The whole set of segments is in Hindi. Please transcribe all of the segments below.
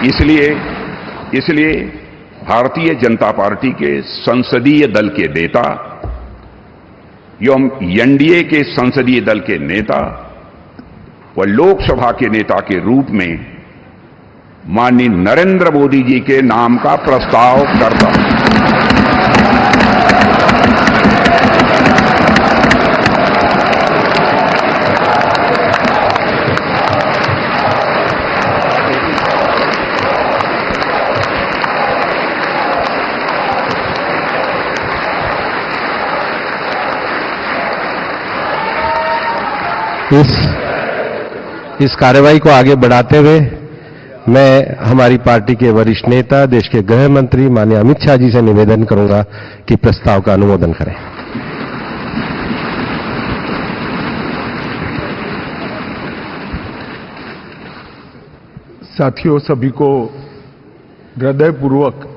इसलिए भारतीय जनता पार्टी के संसदीय दल के नेता एवं एनडीए के संसदीय दल के नेता व लोकसभा के नेता के रूप में माननीय नरेंद्र मोदी जी के नाम का प्रस्ताव करता हूं। इस कार्यवाही को आगे बढ़ाते हुए मैं हमारी पार्टी के वरिष्ठ नेता देश के गृह मंत्री माननीय अमित शाह जी से निवेदन करूंगा कि प्रस्ताव का अनुमोदन करें। साथियों, सभी को हृदयपूर्वक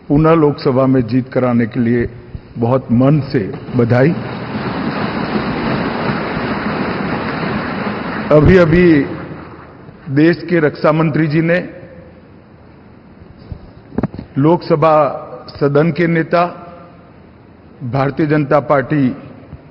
पुनः लोकसभा में जीत कराने के लिए बहुत मन से बधाई। अभी देश के रक्षा मंत्री जी ने लोकसभा सदन के नेता, भारतीय जनता पार्टी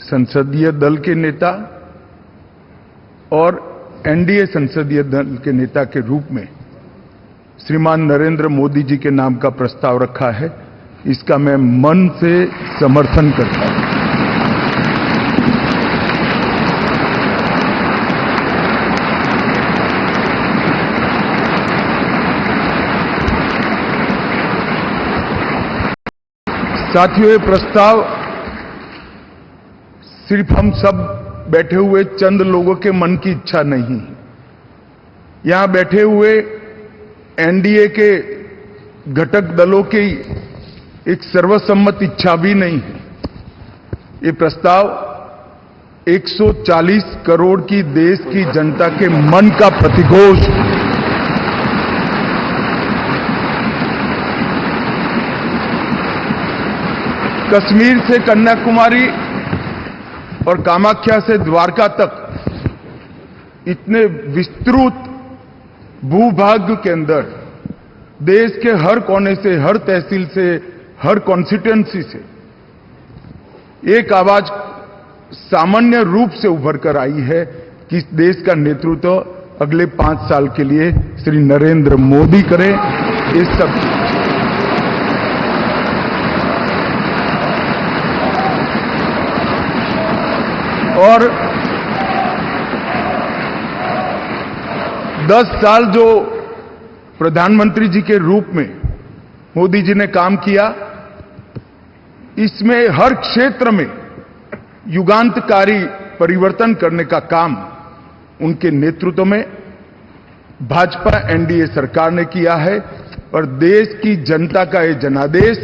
संसदीय दल के नेता और एनडीए संसदीय दल के नेता के रूप में श्रीमान नरेंद्र मोदी जी के नाम का प्रस्ताव रखा है। इसका मैं मन से समर्थन करता हूं। साथियों, ये प्रस्ताव सिर्फ हम सब बैठे हुए चंद लोगों के मन की इच्छा नहीं है। यहां बैठे हुए एनडीए के घटक दलों की एक सर्वसम्मत इच्छा भी नहीं है। ये प्रस्ताव 140 करोड़ की देश की जनता के मन का प्रतिघोष है। कश्मीर से कन्याकुमारी और कामाख्या से द्वारका तक इतने विस्तृत भूभाग के अंदर देश के हर कोने से, हर तहसील से, हर कॉन्स्टिट्यूएंसी से एक आवाज सामान्य रूप से उभर कर आई है कि इस देश का नेतृत्व अगले 5 साल के लिए श्री नरेंद्र मोदी करें। इस सब और 10 साल जो प्रधानमंत्री जी के रूप में मोदी जी ने काम किया, इसमें हर क्षेत्र में युगांतकारी परिवर्तन करने का काम उनके नेतृत्व में भाजपा एनडीए सरकार ने किया है और देश की जनता का ये जनादेश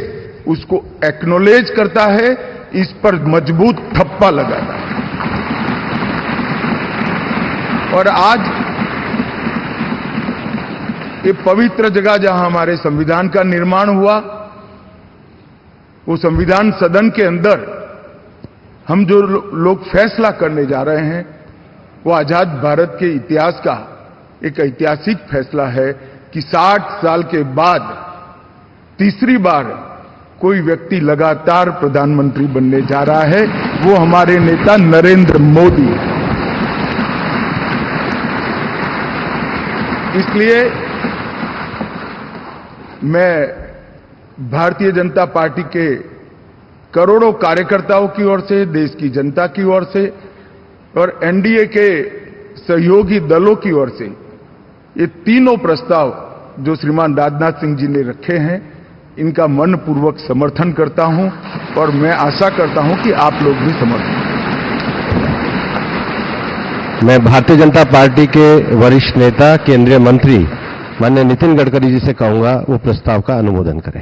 उसको एक्नॉलेज करता है, इस पर मजबूत ठप्पा लगाता है। और आज ये पवित्र जगह जहां हमारे संविधान का निर्माण हुआ, वो संविधान सदन के अंदर हम जो लोग फैसला करने जा रहे हैं, वो आजाद भारत के इतिहास का एक ऐतिहासिक फैसला है कि 60 साल के बाद तीसरी बार कोई व्यक्ति लगातार प्रधानमंत्री बनने जा रहा है, वो हमारे नेता नरेंद्र मोदी है। इसलिए मैं भारतीय जनता पार्टी के करोड़ों कार्यकर्ताओं की ओर से, देश की जनता की ओर से और एनडीए के सहयोगी दलों की ओर से ये तीनों प्रस्ताव जो श्रीमान राजनाथ सिंह जी ने रखे हैं, इनका मनपूर्वक समर्थन करता हूं और मैं आशा करता हूं कि आप लोग भी समर्थन। मैं भारतीय जनता पार्टी के वरिष्ठ नेता केंद्रीय मंत्री माननीय नितिन गडकरी जी से कहूंगा वो प्रस्ताव का अनुमोदन करें।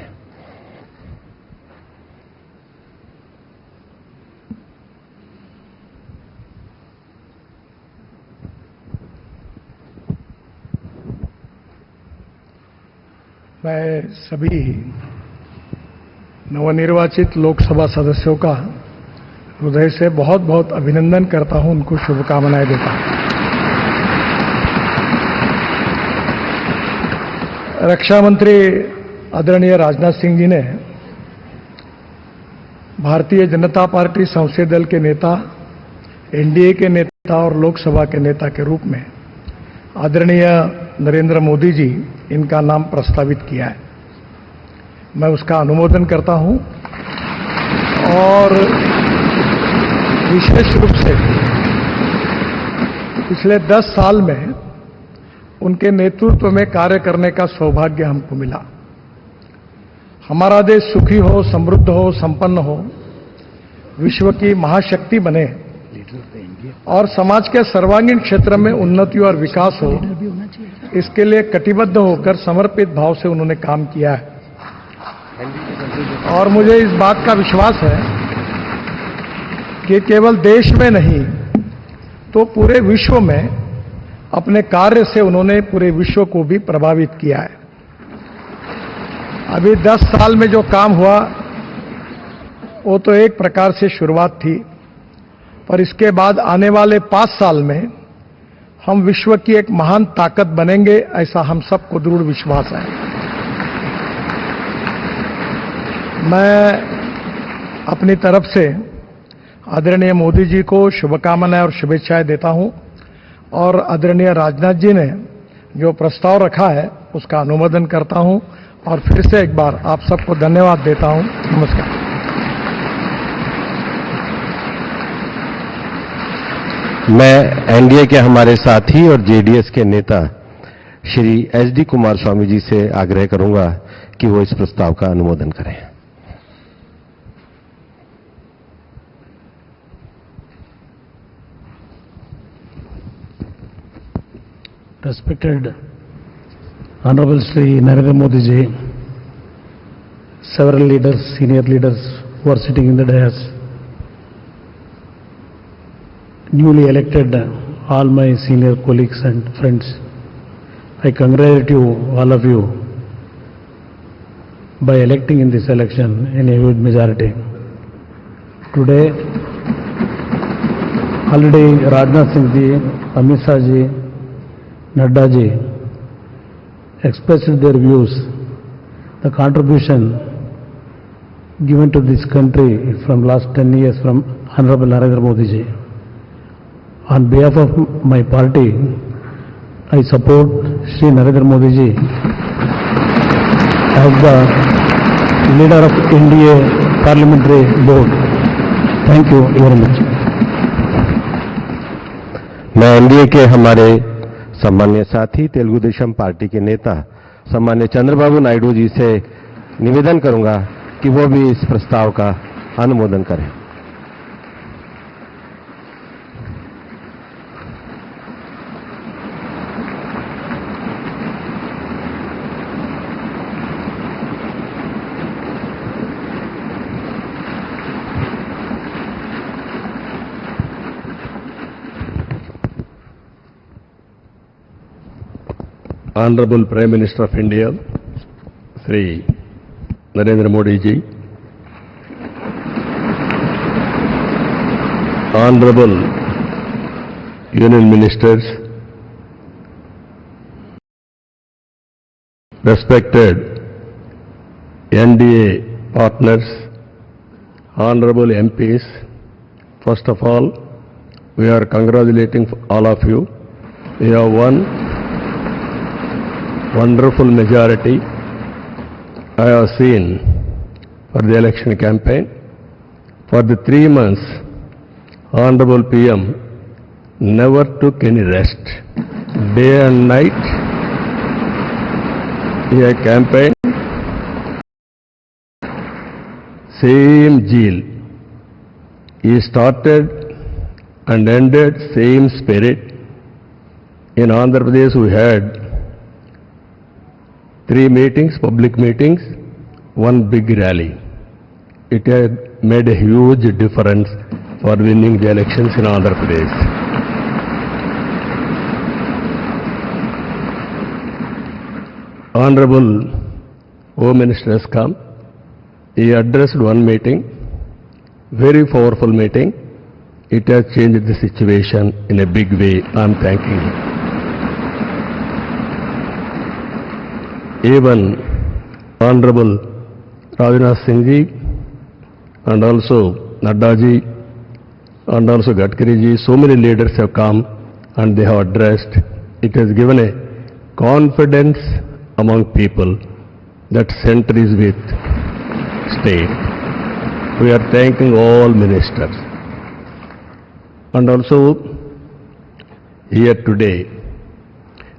मैं सभी नवनिर्वाचित लोकसभा सदस्यों का हृदय से बहुत बहुत अभिनंदन करता हूं, उनको शुभकामनाएं देता हूं। रक्षा मंत्री आदरणीय राजनाथ सिंह जी ने भारतीय जनता पार्टी संसदीय दल के नेता, एनडीए के नेता और लोकसभा के नेता के रूप में आदरणीय नरेंद्र मोदी जी इनका नाम प्रस्तावित किया है। मैं उसका अनुमोदन करता हूं और विशेष रूप से पिछले 10 साल में उनके नेतृत्व में कार्य करने का सौभाग्य हमको मिला। हमारा देश सुखी हो, समृद्ध हो, संपन्न हो, विश्व की महाशक्ति बने और समाज के सर्वांगीण क्षेत्र में उन्नति और विकास हो, इसके लिए कटिबद्ध होकर समर्पित भाव से उन्होंने काम किया है। और मुझे इस बात का विश्वास है कि केवल देश में नहीं तो पूरे विश्व में अपने कार्य से उन्होंने पूरे विश्व को भी प्रभावित किया है। अभी 10 साल में जो काम हुआ वो तो एक प्रकार से शुरुआत थी, पर इसके बाद आने वाले 5 साल में हम विश्व की एक महान ताकत बनेंगे, ऐसा हम सबको दृढ़ विश्वास है। मैं अपनी तरफ से आदरणीय मोदी जी को शुभकामनाएं और शुभेच्छाएं देता हूं और आदरणीय राजनाथ जी ने जो प्रस्ताव रखा है उसका अनुमोदन करता हूं और फिर से एक बार आप सबको धन्यवाद देता हूं। नमस्कार। मैं एनडीए के हमारे साथी और जेडीएस के नेता श्री एचडी कुमार स्वामी जी से आग्रह करूंगा कि वो इस प्रस्ताव का अनुमोदन करें। Respected Honorable Shri Narendra Modi ji, several leaders, senior leaders who are sitting in the dais, newly elected all my senior colleagues and friends, I congratulate you, all of you, by electing in this election in a huge majority. Today, already Rajnath Singh ji, Amit Shah ji, Nadda ji expressed their views, the contribution given to this country from last 10 years from Honorable Narendra Modi ji. On behalf of my party, I support Shri Narendra Modi ji as the leader of NDA Parliamentary Board. Thank you very much. मैं एनडीए के हमारे सम्मान्य साथी तेलुगु देशम पार्टी के नेता सम्मान्य चंद्रबाबू नायडू जी से निवेदन करूंगा कि वो भी इस प्रस्ताव का अनुमोदन करें। Honorable Prime Minister of India, Shri Narendra Modi ji, Honorable Union Ministers, respected NDA partners, Honorable MPs, first of all, we are congratulating all of you. We have won wonderful majority I have seen for the election campaign. For the 3 months, Honorable PM never took any rest. Day and night, he had campaigned, same zeal. He started and ended same spirit. In Andhra Pradesh, we had 3 meetings, public meetings, 1 big rally. It had made a huge difference for winning the elections in Andhra Pradesh. Honorable Home Minister has come. He addressed 1 meeting, very powerful meeting. It has changed the situation in a big way. I am thanking him. even Honorable Rajnath Singh ji and also Nadda ji and also Gadkari ji, so many leaders have come and they have addressed. It has given a confidence among people that center is with state. We are thanking all ministers. And also here today,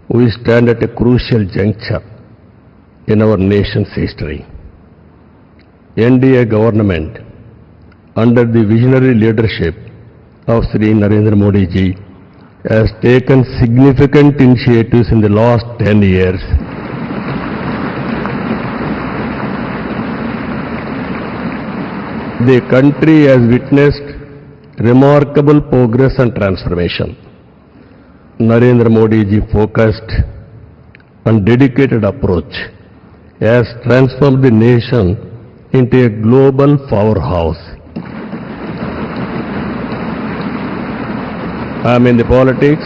we stand at a crucial juncture in our nation's history. NDA government, under the visionary leadership of Sri Narendra Modi ji, has taken significant initiatives in the last 10 years. The country has witnessed remarkable progress and transformation. Narendra Modi ji focused and dedicated approach has transformed the nation into a global powerhouse. I am in the politics